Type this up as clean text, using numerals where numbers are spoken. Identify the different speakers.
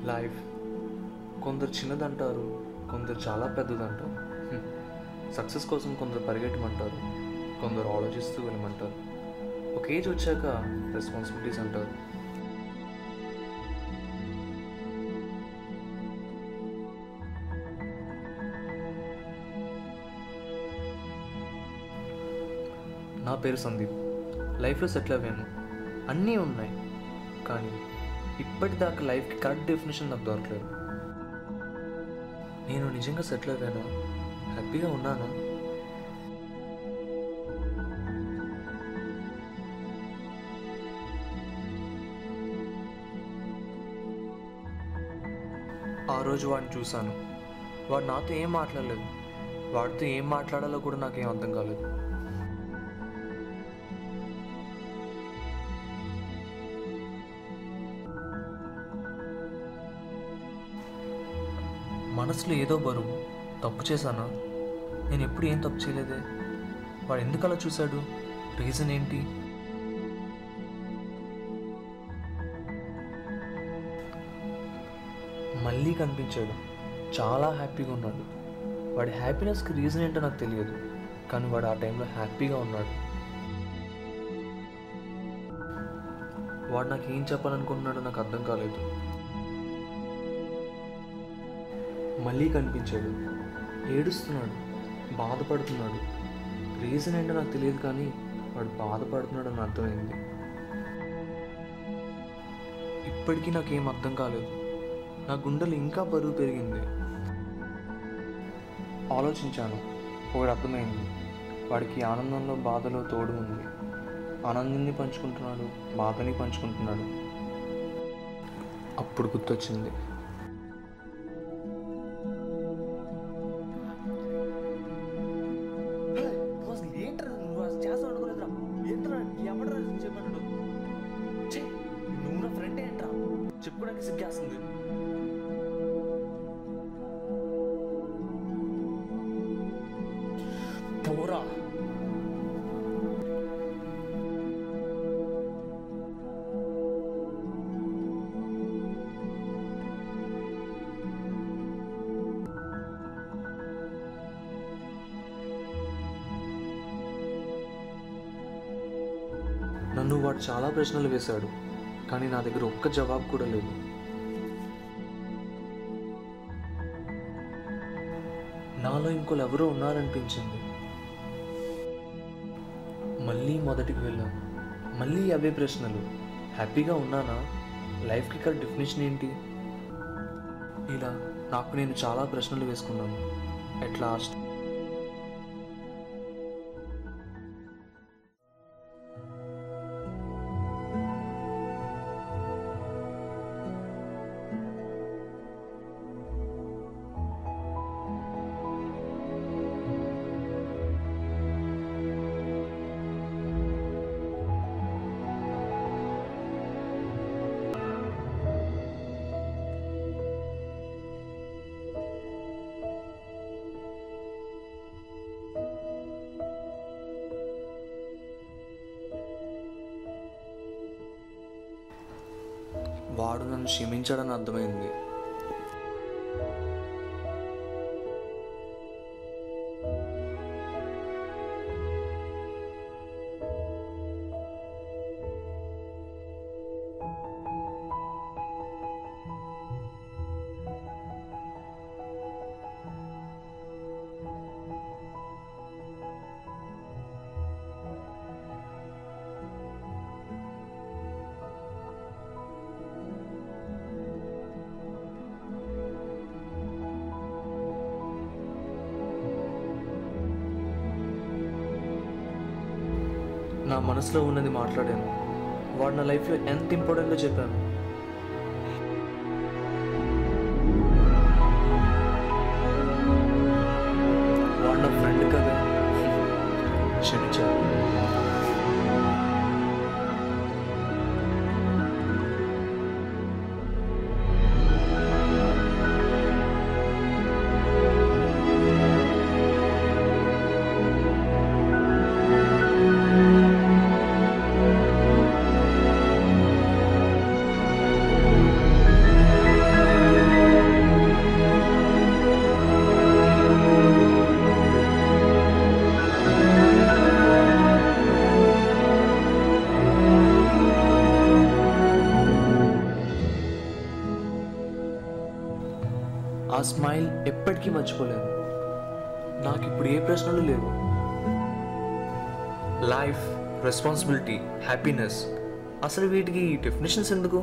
Speaker 1: Life కొందరు చిన్నదంటారు, కొందరు చాలా పెద్దదంటారు. సక్సెస్ కోసం కొందరు పరిగెట్టమంటారు, కొందరు ఆలోచిస్తూ వెళ్ళమంటారు. ఒక ఏజ్ వచ్చాక రెస్పాన్సిబిలిటీస్ అంటారు. నా పేరు సందీప్. లైఫ్లో సెటిల్ అయ్యాను, అన్నీ ఉన్నాయి. కానీ ఇప్పటిదాకా లైఫ్కి కరెక్ట్ డెఫినేషన్ నాకు దొరకలేదు. నేను నిజంగా సెటిల్ అయ్యానా? హ్యాపీగా ఉన్నానా? ఆ రోజు వాడిని చూశాను. వాడు నాతో ఏం మాట్లాడలేదు. వాడితో ఏం మాట్లాడాలో కూడా నాకేం అర్థం కాలేదు. మనసులో ఏదో బరువు. తప్పు చేశానా? నేను ఎప్పుడు ఏం తప్పు చేయలేదే. వాడు ఎందుకు అలా చూశాడు? రీజన్ ఏంటి? మళ్ళీ కనిపించాడు. చాలా హ్యాపీగా ఉన్నాడు. వాడి హ్యాపీనెస్కి రీజన్ ఏంటో నాకు తెలియదు, కానీ వాడు ఆ టైంలో హ్యాపీగా ఉన్నాడు. వాడు నాకు ఏం చెప్పాలనుకుంటున్నాడో నాకు అర్థం కాలేదు. మళ్ళీ కనిపించాడు. ఏడుస్తున్నాడు, బాధపడుతున్నాడు. రీజన్ ఏంటో నాకు తెలియదు, కానీ వాడు బాధపడుతున్నాడు అని అర్థమైంది. ఇప్పటికీ నాకేం అర్థం కాలేదు. నా గుండెలు ఇంకా బరువు పెరిగింది. ఆలోచించాను. ఒకటి అర్థమైంది. వాడికి ఆనందంలో బాధలో తోడు ఉంది. ఆనందాన్ని పంచుకుంటున్నాడు, బాధని పంచుకుంటున్నాడు. అప్పుడు గుర్తొచ్చింది, చెప్పుకోవడానికి సిగ్గేస్తుంది. పోరా. నన్ను వాడు చాలా ప్రశ్నలు వేశాడు, కానీ నా దగ్గర ఒక్క జవాబు కూడా లేదు. నాలో ఇంకోళ్ళు ఎవరో ఉన్నారనిపించింది. మళ్ళీ మొదటికి వెళ్ళాను. మళ్ళీ అవే ప్రశ్నలు. హ్యాపీగా ఉన్నానా? లైఫ్కి ఇక్కడ డెఫినేషన్ ఏంటి? ఇలా నాకు నేను చాలా ప్రశ్నలు వేసుకున్నాను. ఎట్ లాస్ట్ వాడు నన్ను క్షమించాడని అర్థమైంది. నా మనసులో ఉన్నది మాట్లాడాను. వాడు నా లైఫ్లో ఎంత ఇంపార్టెంటో చెప్పాను. వాడు నా ఫ్రెండ్ కదా, క్షమించాను. స్మైల్ ఎప్పటికీ మర్చిపోలేను. నాకు ఇప్పుడు ఏ ప్రశ్నలు లేవు. లైఫ్, రెస్పాన్సిబిలిటీ, హ్యాపీనెస్, అసలు వీటికి డెఫినేషన్స్ ఎందుకు?